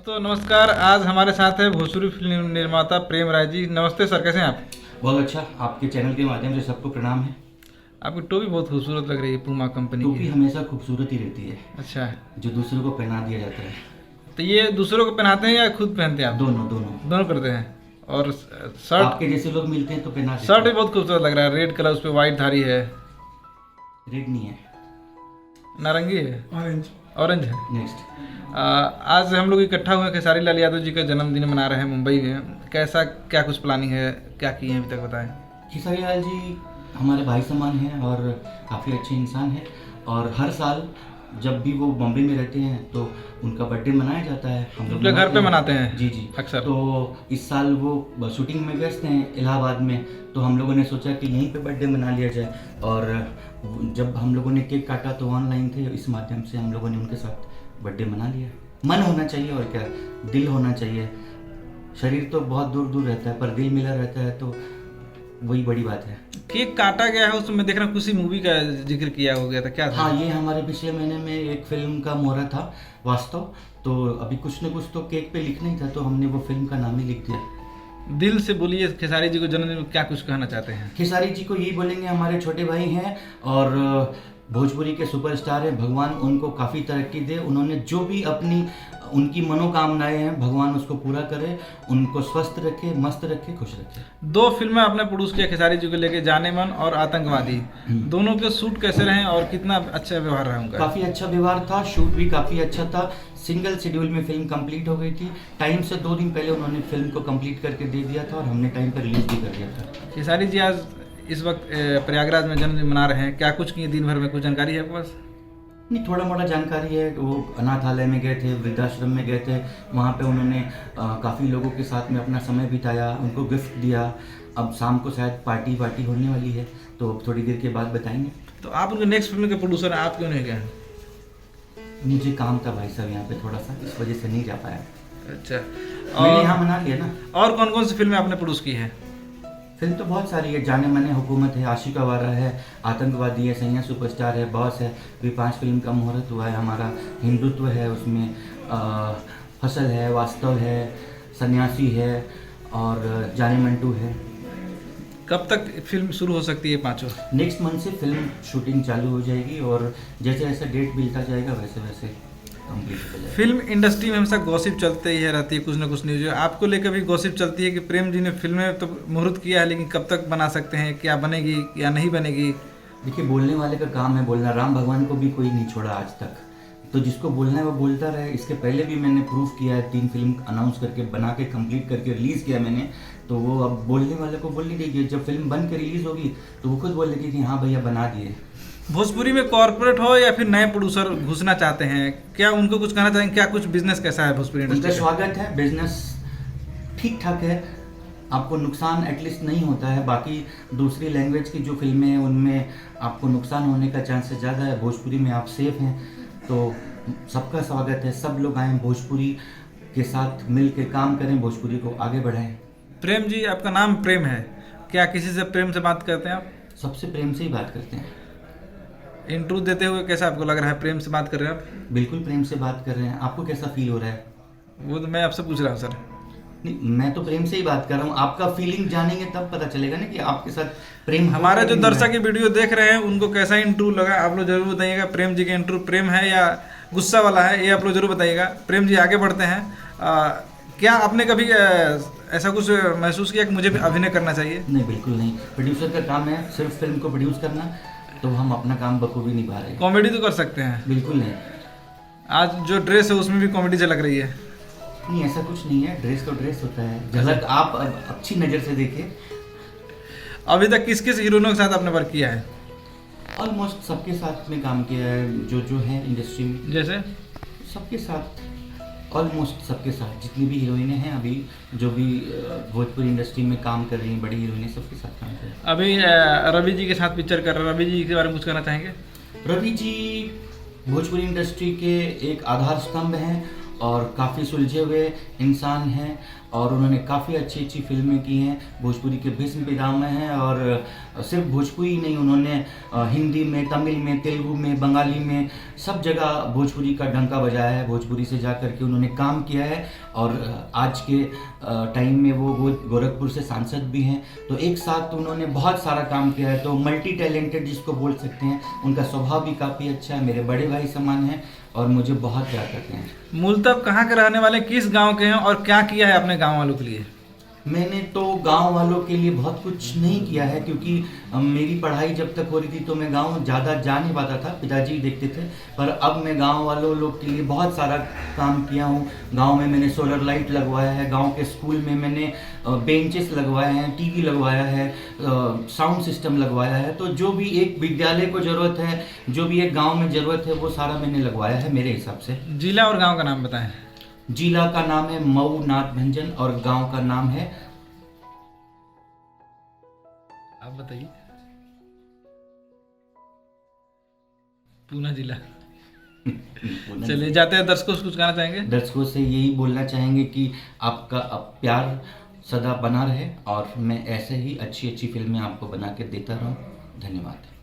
दोस्तों नमस्कार। आज हमारे साथ है भोजपुरी फिल्म निर्माता प्रेम राय जी। नमस्ते सर, कैसे हैं आप? बहुत अच्छा। आपके चैनल के माध्यम से सबको प्रणाम है। आपकी टोपी बहुत खूबसूरत लग रही है, पूमा कंपनी टोपी की। हमेशा खूबसूरत ही रहती है, अच्छा, जो दूसरों को पहना दिया जाता है। तो ये दूसरों को पहनाते हैं या खुद पहनते हैं आप? दोनों दोनों। दोनों करते हैं। और शर्ट आपके जैसे लोग मिलते हैं तो पहना देते शर्ट भी हैं। बहुत खूबसूरत लग रहा है, रेड कलर, उस पर वाइट धारी है। रेड नहीं है, नारंगी है, ऑरेंज है। नेक्स्ट। आज हम लोग इकट्ठा हुए खेसारी लाल यादव जी का जन्मदिन मना रहे हैं मुंबई में। कैसा क्या कुछ प्लानिंग है, क्या किए हैं अभी तक, बताएं। खेसारी लाल जी हमारे भाई समान हैं और काफ़ी अच्छे इंसान हैं। और हर साल जब भी वो बॉम्बे में रहते हैं तो उनका बर्थडे मनाया जाता है। हम लोग अपने घर पे मनाते हैं? जी जी, अक्सर। तो इस साल वो शूटिंग में व्यस्त हैं इलाहाबाद में, तो हम लोगों ने सोचा कि यहीं पे बर्थडे मना लिया जाए। और जब हम लोगों ने केक काटा तो ऑनलाइन थे, इस माध्यम से हम लोगों ने उनके साथ बर्थडे मना लिया। मन होना चाहिए और क्या, दिल होना चाहिए। शरीर तो बहुत दूर दूर रहता है पर दिल मिला रहता है, तो वही बड़ी बात है। केक काटा गया है, उसमें देख रहा हूँ किसी मूवी का जिक्र किया हो गया था, क्या था? हाँ, ये हमारे पिछले महीने में एक फिल्म का मुहूर्त था वास्तव। तो अभी कुछ न कुछ तो केक पे लिखना ही था, तो हमने वो फिल्म का नाम ही लिख दिया। दिल से बोलिए, खेसारी जी को जन्मदिन में क्या कुछ कहना चाहते हैं? खेसारी जी को यही बोलेंगे, हमारे छोटे भाई हैं और भोजपुरी के सुपरस्टार हैं। भगवान उनको काफ़ी तरक्की दे। उन्होंने जो भी उनकी मनोकामनाएं हैं, भगवान उसको पूरा करे, उनको स्वस्थ रखे, मस्त रखे, खुश रखे। दो फिल्में आपने प्रोड्यूस किया खेसारी जी को लेके, जाने मन और आतंकवादी। दोनों के शूट कैसे रहे और कितना अच्छा व्यवहार रहा उनका? काफ़ी अच्छा व्यवहार था, शूट भी काफ़ी अच्छा था। सिंगल शेड्यूल में फिल्म कंप्लीट हो गई थी। टाइम से 2 दिन पहले उन्होंने फिल्म को कंप्लीट करके दे दिया था और हमने टाइम पर रिलीज भी कर दिया था। खेसारी जी आज इस वक्त प्रयागराज में जन्मदिन मना रहे हैं, क्या कुछ किए दिन भर में, कुछ जानकारी है आपके पास? नहीं, थोड़ा मोड़ा जानकारी है। वो अनाथालय में गए थे, वृद्धाश्रम में गए थे, वहाँ पे उन्होंने काफ़ी लोगों के साथ में अपना समय बिताया, उनको गिफ्ट दिया। अब शाम को शायद पार्टी होने वाली है, तो थोड़ी देर के बाद बताएंगे। तो आप उनके नेक्स्ट फिल्म के प्रोड्यूसर हैं, आप क्यों नहीं गए? मुझे काम था भाई साहब यहाँ पे थोड़ा सा, इस वजह से नहीं जा पाया। अच्छा, मैंने यहाँ मना लिया ना। और कौन कौन सी फिल्में आपने प्रोड्यूस की है? फिल्म तो बहुत सारी है। जाने माने हुकूमत है, आशिक आवारा है, आतंकवादी है, सैया सुपरस्टार है, बॉस है। अभी 5 फिल्म का मुहूर्त हुआ है हमारा। हिंदुत्व है उसमें, फसल है, वास्तव है, सन्यासी है और जाने मन 2 है। कब तक फिल्म शुरू हो सकती है पांचों? नेक्स्ट मंथ से फिल्म शूटिंग चालू हो जाएगी और जैसे जैसे डेट मिलता जाएगा वैसे वैसे कंप्लीट हो जाएगा। फिल्म इंडस्ट्री में हमेशा गॉसिप चलते ही है, रहती है कुछ ना कुछ न्यूज। आपको लेकर भी गॉसिप चलती है कि प्रेम जी ने फिल्में तो मुहूर्त किया है, लेकिन कब तक बना सकते हैं, क्या बनेगी या नहीं बनेगी? देखिए, बोलने वाले का काम है बोलना। राम भगवान को भी कोई नहीं छोड़ा आज तक, तो जिसको बोलना है वो बोलता रहे। इसके पहले भी मैंने प्रूफ किया है, 3 फिल्म अनाउंस करके, बना के, कंप्लीट करके रिलीज़ किया मैंने। तो वो अब बोलने वाले को बोलने दीजिए। जब फिल्म बन के रिलीज़ होगी तो वो खुद बोलेगी कि हाँ भैया बना दिए। भोजपुरी में कॉर्पोरेट हो या फिर नए प्रोड्यूसर घुसना चाहते हैं, क्या उनको कुछ कहना चाहेंगे? क्या कुछ बिजनेस कैसा है भोजपुरी उनका इंडस्ट्री? स्वागत है। बिजनेस ठीक ठाक है, आपको नुकसान एटलीस्ट नहीं होता है। बाकी दूसरी लैंग्वेज की जो फिल्में हैं उनमें आपको नुकसान होने का चांसेस ज़्यादा है। भोजपुरी में आप सेफ हैं, तो सबका स्वागत है। सब लोग आएँ, भोजपुरी के साथ मिल के काम करें, भोजपुरी को आगे बढ़ाएं। प्रेम जी, आपका नाम प्रेम है, क्या किसी से प्रेम से बात करते हैं आप? सबसे प्रेम से ही बात करते हैं। इंटरव्यू देते हुए कैसा आपको लग रहा है, प्रेम से बात कर रहे हैं आप? बिल्कुल प्रेम से बात कर रहे हैं। आपको कैसा फील हो रहा है? वो तो मैं आपसे पूछ रहा हूँ सर। नहीं, मैं तो प्रेम से ही बात कर रहा हूँ। आपका फीलिंग जानेंगे तब पता चलेगा ना कि आपके साथ प्रेम। हमारे जो दर्शक की वीडियो देख रहे हैं उनको कैसा इंटरव्यू लगा, आप लोग जरूर बताइएगा। प्रेम जी का इंटरव्यू प्रेम है या गुस्सा वाला है, ये आप लोग जरूर बताइएगा। प्रेम जी, आगे बढ़ते हैं। क्या आपने कभी ऐसा कुछ महसूस किया कि मुझे भी अभिनय करना चाहिए? नहीं, बिल्कुल नहीं। प्रोड्यूसर का काम है सिर्फ फिल्म को प्रोड्यूस करना, तो हम अपना काम बखूबी निभा रहे हैं। कॉमेडी तो कर सकते हैं? बिल्कुल नहीं। आज जो ड्रेस है उसमें भी कॉमेडी झलक रही है। नहीं, ऐसा कुछ नहीं है। ड्रेस तो ड्रेस होता है, झलक आप अच्छी नज़र से देखिए। अभी तक किस किस हीरोइनों के साथ आपने वर्क किया है? ऑलमोस्ट सबके साथ में काम किया है, जो है इंडस्ट्री में। जैसे सबके साथ, ऑलमोस्ट सबके साथ, जितनी भी हीरोइनें हैं अभी, जो भी भोजपुरी इंडस्ट्री में काम कर रही हैं, बड़ी हीरोइनें, सबके साथ काम कर रही हैं। अभी रवि जी के साथ पिक्चर कर रहे हैं, रवि जी के बारे में कुछ कहना चाहेंगे? रवि जी भोजपुरी इंडस्ट्री के एक आधार स्तंभ हैं और काफ़ी सुलझे हुए इंसान हैं और उन्होंने काफ़ी अच्छी अच्छी फिल्में की हैं, भोजपुरी के भीष्म पितामह हैं। और सिर्फ भोजपुरी ही नहीं, उन्होंने हिंदी में, तमिल में, तेलुगु में, बंगाली में सब जगह भोजपुरी का डंका बजाया है। भोजपुरी से जा कर के उन्होंने काम किया है और आज के टाइम में वो गोरखपुर से सांसद भी हैं। तो एक साथ उन्होंने बहुत सारा काम किया है, तो मल्टी टैलेंटेड जिसको बोल सकते हैं। उनका स्वभाव भी काफ़ी अच्छा है, मेरे बड़े भाई समान हैं और मुझे बहुत प्यार करते हैं। मूलतः कहाँ के रहने वाले, किस गांव के हैं और क्या किया है अपने गांव वालों के लिए? मैंने तो गांव वालों के लिए बहुत कुछ नहीं किया है, क्योंकि मेरी पढ़ाई जब तक हो रही थी तो मैं गांव ज़्यादा जा नहीं पाता था, पिताजी देखते थे। पर अब मैं गांव वालों लोग के लिए बहुत सारा काम किया हूं। गांव में मैंने सोलर लाइट लगवाया है, गांव के स्कूल में मैंने बेंचेस लगवाए हैं, टीवी लगवाया है, साउंड सिस्टम लगवाया है। तो जो भी एक विद्यालय को ज़रूरत है, जो भी एक गाँव में ज़रूरत है, वो सारा मैंने लगवाया है मेरे हिसाब से। जिला और गाँव का नाम बताएं। जिला का नाम है मऊ नाथभंजन और गांव का नाम है, आप बताइए। पूना जिला। चलिए जाते हैं, दर्शकों से कुछ कहना चाहेंगे? दर्शकों से यही बोलना चाहेंगे कि आपका प्यार सदा बना रहे और मैं ऐसे ही अच्छी अच्छी फिल्में आपको बना के देता रहूं। धन्यवाद।